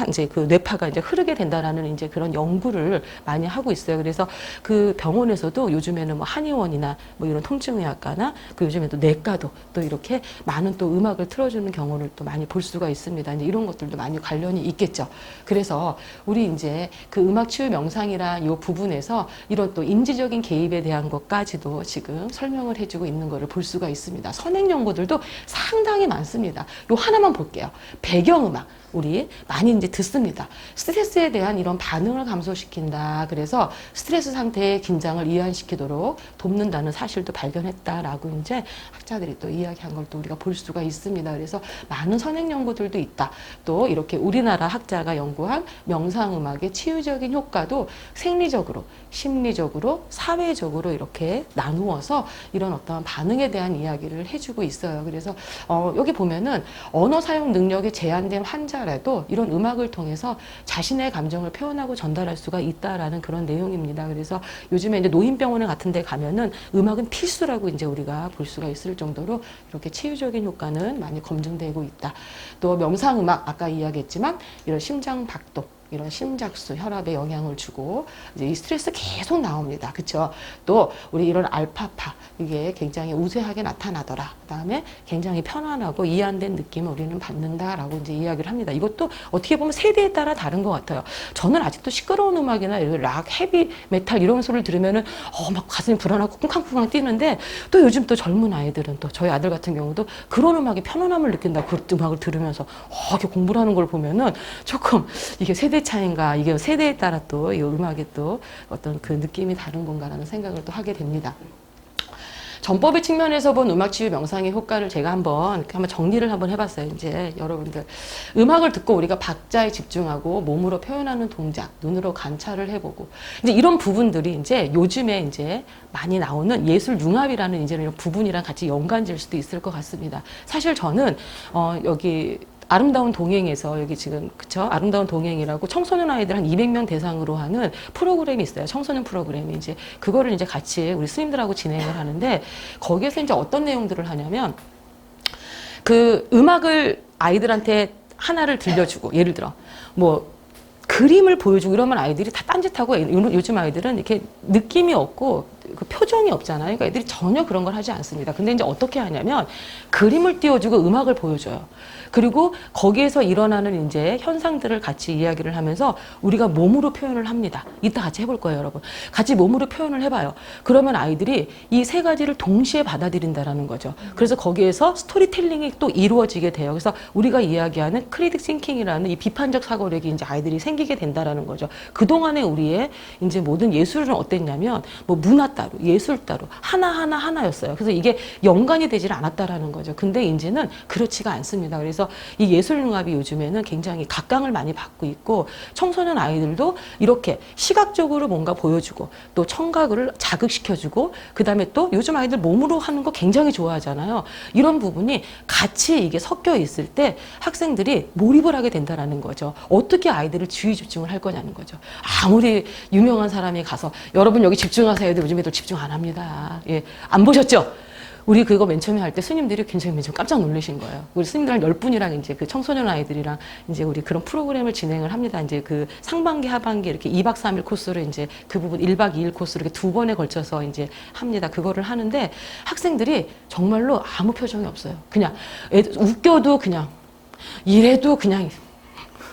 이제 그 뇌파가 이제 흐르게 된다라는 이제 그런 연구를 많이 하고 있어요. 그래서 그 병원에서도 요즘에는 뭐 한의원이나 뭐 이런 통증의학과나 그 요즘에 또 내과도 또 이렇게 많은 또 음악을 틀어주는 경우를 또 많이 볼 수가 있습니다. 이제 이런 것들도 많이 관련이 있겠죠. 그래서 우리 이제 그 음악 치유 명상이란 이 부분에서 이런 또 인지적인 개입에 대한 것까지도 지금 설명을 해주고 있는 것을 볼 수가 있습니다. 선행 연구들도 상당히 많습니다. 요 하나만 볼게요. 배경음악. 우리 많이 이제 듣습니다. 스트레스에 대한 이런 반응을 감소시킨다. 그래서 스트레스 상태의 긴장을 이완시키도록 돕는다는 사실도 발견했다라고 이제 학자들이 또 이야기한 걸 또 우리가 볼 수가 있습니다. 그래서 많은 선행 연구들도 있다. 또 이렇게 우리나라 학자가 연구한 명상음악의 치유적인 효과도 생리적으로, 심리적으로, 사회적으로 이렇게 나누어서 이런 어떤 반응에 대한 이야기를 해주고 있어요. 그래서 여기 보면은 언어 사용 능력이 제한된 환자라도 이런 음악을 통해서 자신의 감정을 표현하고 전달할 수가 있다라는 그런 내용입니다. 그래서 요즘에 이제 노인병원에 같은 데 가면은 음악은 필수라고 이제 우리가 볼 수가 있을 정도로 이렇게 치유적인 효과는 많이 검증되고 있다. 또 명상음악 아까 이야기했지만 이런 심장 박동 이런 심작수, 혈압에 영향을 주고 이제 이 스트레스 계속 나옵니다. 그렇죠? 또 우리 이런 알파파 이게 굉장히 우세하게 나타나더라. 그다음에 굉장히 편안하고 이완된 느낌을 우리는 받는다라고 이제 이야기를 합니다. 이것도 어떻게 보면 세대에 따라 다른 것 같아요. 저는 아직도 시끄러운 음악이나 이런 락, 헤비 메탈 이런 소리를 들으면은 막 가슴이 불안하고 쿵쾅쿵쾅 뛰는데 또 요즘 또 젊은 아이들은 또 저희 아들 같은 경우도 그런 음악에 편안함을 느낀다. 그 음악을 들으면서 이렇게 공부를 하는 걸 보면은 조금 이게 세대 차인가 이게 세대에 따라 또 이 음악의 또 어떤 그 느낌이 다른 건가라는 생각을 또 하게 됩니다. 전법의 측면에서 본 음악 치유 명상의 효과를 제가 한번 정리를 한번 해봤어요. 이제 여러분들 음악을 듣고 우리가 박자에 집중하고 몸으로 표현하는 동작, 눈으로 관찰을 해보고 이제 이런 부분들이 이제 요즘에 이제 많이 나오는 예술 융합이라는 이제 이런 부분이랑 같이 연관질 수도 있을 것 같습니다. 사실 저는 여기 아름다운 동행에서 여기 지금 그쵸? 아름다운 동행이라고 청소년 아이들 한 200명 대상으로 하는 프로그램이 있어요. 청소년 프로그램이 이제 그거를 이제 같이 우리 스님들하고 진행을 하는데 거기에서 이제 어떤 내용들을 하냐면 그 음악을 아이들한테 하나를 들려주고, 예를 들어 뭐 그림을 보여주고 이러면 아이들이 다 딴짓하고, 요즘 아이들은 이렇게 느낌이 없고 그 표정이 없잖아요. 그러니까 애들이 전혀 그런 걸 하지 않습니다. 근데 이제 어떻게 하냐면 그림을 띄워주고 음악을 보여줘요. 그리고 거기에서 일어나는 이제 현상들을 같이 이야기를 하면서 우리가 몸으로 표현을 합니다. 이따 같이 해볼 거예요, 여러분. 같이 몸으로 표현을 해봐요. 그러면 아이들이 이 세 가지를 동시에 받아들인다라는 거죠. 그래서 거기에서 스토리텔링이 또 이루어지게 돼요. 그래서 우리가 이야기하는 크리틱 싱킹이라는 이 비판적 사고력이 이제 아이들이 생기게 된다라는 거죠. 그동안에 우리의 이제 모든 예술은 어땠냐면 뭐 문화 따로, 예술 따로 하나였어요. 그래서 이게 연관이 되질 않았다라는 거죠. 근데 이제는 그렇지가 않습니다. 그래서 이 예술융합이 요즘에는 굉장히 각광을 많이 받고 있고, 청소년 아이들도 이렇게 시각적으로 뭔가 보여주고 또 청각을 자극시켜주고, 그 다음에 또 요즘 아이들 몸으로 하는 거 굉장히 좋아하잖아요. 이런 부분이 같이 이게 섞여 있을 때 학생들이 몰입을 하게 된다는 거죠. 어떻게 아이들을 주의 집중을 할 거냐는 거죠. 아무리 유명한 사람이 가서 여러분 여기 집중하세요 해도 요즘 애들 집중 안 합니다. 예, 안 보셨죠? 우리 그거 맨 처음에 할 때 스님들이 굉장히 맨 처음 깜짝 놀라신 거예요. 우리 스님들랑 10분이랑 이제 그 청소년 아이들이랑 이제 우리 그런 프로그램을 진행을 합니다. 이제 그 상반기, 하반기 이렇게 2박 3일 코스로 이제 그 부분 1박 2일 코스로 이렇게 2번에 걸쳐서 이제 합니다. 그거를 하는데 학생들이 정말로 아무 표정이 없어요. 그냥 웃겨도 그냥 이래도 그냥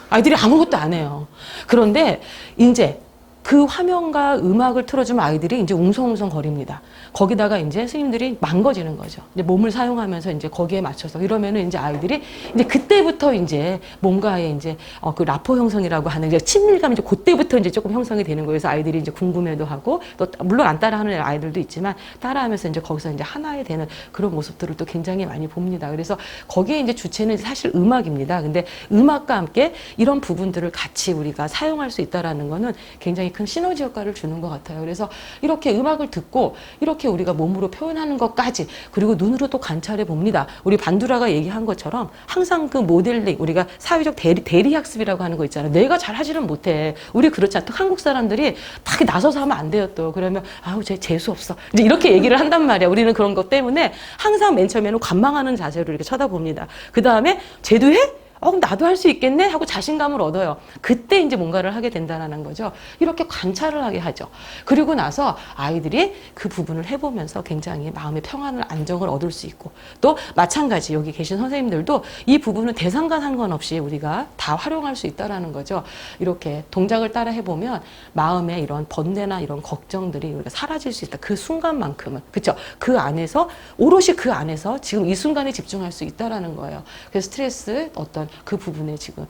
아이들이 아무것도 안 해요. 그런데 이제 그 화면과 음악을 틀어주면 아이들이 이제 웅성웅성 거립니다. 거기다가 이제 스님들이 망가지는 거죠. 이제 몸을 사용하면서 이제 거기에 맞춰서 이러면은 이제 아이들이 이제 그때부터 이제 뭔가의 이제 그 라포 형성이라고 하는 이제 친밀감이 이제 그때부터 이제 조금 형성이 되는 거예요. 그래서 아이들이 이제 궁금해도 하고 또 물론 안 따라하는 아이들도 있지만 따라하면서 이제 거기서 이제 하나에 되는 그런 모습들을 또 굉장히 많이 봅니다. 그래서 거기에 이제 주체는 사실 음악입니다. 근데 음악과 함께 이런 부분들을 같이 우리가 사용할 수 있다라는 거는 굉장히 큰 시너지 효과를 주는 것 같아요. 그래서 이렇게 음악을 듣고 이렇게 우리가 몸으로 표현하는 것까지, 그리고 눈으로 또 관찰해 봅니다. 우리 반두라가 얘기한 것처럼 항상 그 모델링, 우리가 사회적 대리 학습이라고 하는 거 있잖아요. 내가 잘 하지는 못해. 우리 그렇지 않다. 한국 사람들이 다 나서서 하면 안 돼요. 또 그러면 아우 쟤 재수 없어. 이제 이렇게 얘기를 한단 말이야. 우리는 그런 것 때문에 항상 맨 처음에는 관망하는 자세로 이렇게 쳐다봅니다. 그 다음에 쟤도 해? 그럼 나도 할 수 있겠네? 하고 자신감을 얻어요. 그때 이제 뭔가를 하게 된다는 거죠. 이렇게 관찰을 하게 하죠. 그리고 나서 아이들이 그 부분을 해보면서 굉장히 마음의 평안을, 안정을 얻을 수 있고, 또 마찬가지 여기 계신 선생님들도 이 부분은 대상과 상관없이 우리가 다 활용할 수 있다는 거죠. 이렇게 동작을 따라 해보면 마음의 이런 번뇌나 이런 걱정들이 우리가 사라질 수 있다. 그 순간만큼은. 그렇죠? 그 안에서, 오롯이 그 안에서 지금 이 순간에 집중할 수 있다는 거예요. 그래서 스트레스, 어떤 그 부분에 지금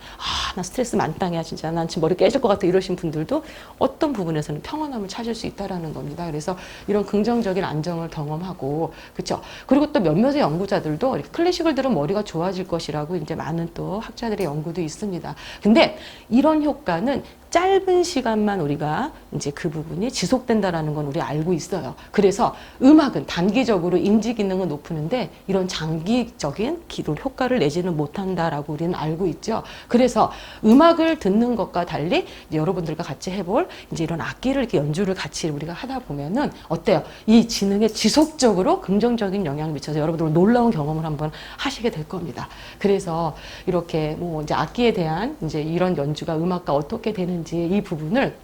나 스트레스 만땅이야 진짜 난 지금 머리 깨질 것 같아 이러신 분들도 어떤 부분에서는 평온함을 찾을 수 있다라는 겁니다. 그래서 이런 긍정적인 안정을 경험하고, 그렇죠. 그리고 또 몇몇의 연구자들도 이렇게 클래식을 들으면 머리가 좋아질 것이라고 이제 많은 또 학자들의 연구도 있습니다. 근데 이런 효과는 짧은 시간만 우리가 이제 그 부분이 지속된다라는 건 우리 알고 있어요. 그래서 음악은 단기적으로 인지 기능은 높이는데 이런 장기적인 기록 효과를 내지는 못한다라고 우리는 알고 있죠. 그래서 음악을 듣는 것과 달리 이제 여러분들과 같이 해볼 이제 이런 악기를 이렇게 연주를 같이 우리가 하다 보면은 어때요? 이 지능에 지속적으로 긍정적인 영향을 미쳐서 여러분들 놀라운 경험을 한번 하시게 될 겁니다. 그래서 이렇게 뭐 이제 악기에 대한 이제 이런 연주가 음악과 어떻게 되는 이 부분을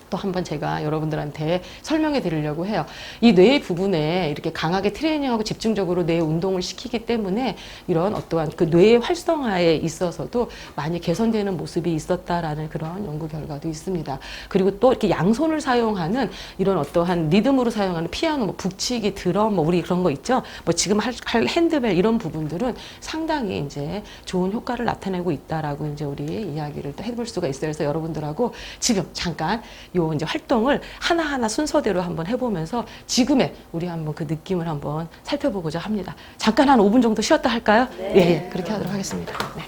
또 한번 제가 여러분들한테 설명해 드리려고 해요. 이 뇌의 부분에 이렇게 강하게 트레이닝하고 집중적으로 뇌 운동을 시키기 때문에 이런 어떠한 그 뇌의 활성화에 있어서도 많이 개선되는 모습이 있었다라는 그런 연구 결과도 있습니다. 그리고 또 이렇게 양손을 사용하는 이런 어떠한 리듬으로 사용하는 피아노, 뭐 북치기, 드럼, 뭐 우리 그런 거 있죠. 뭐 지금 할 핸드벨 이런 부분들은 상당히 이제 좋은 효과를 나타내고 있다라고 이제 우리 이야기를 또 해볼 수가 있어요. 그래서 여러분들하고 지금 잠깐 요 이제 활동을 하나하나 순서대로 한번 해보면서 지금의 우리 한번 그 느낌을 한번 살펴보고자 합니다. 잠깐 한 5분 정도 쉬었다 할까요? 네. 예, 그렇게 하도록 하겠습니다. 네.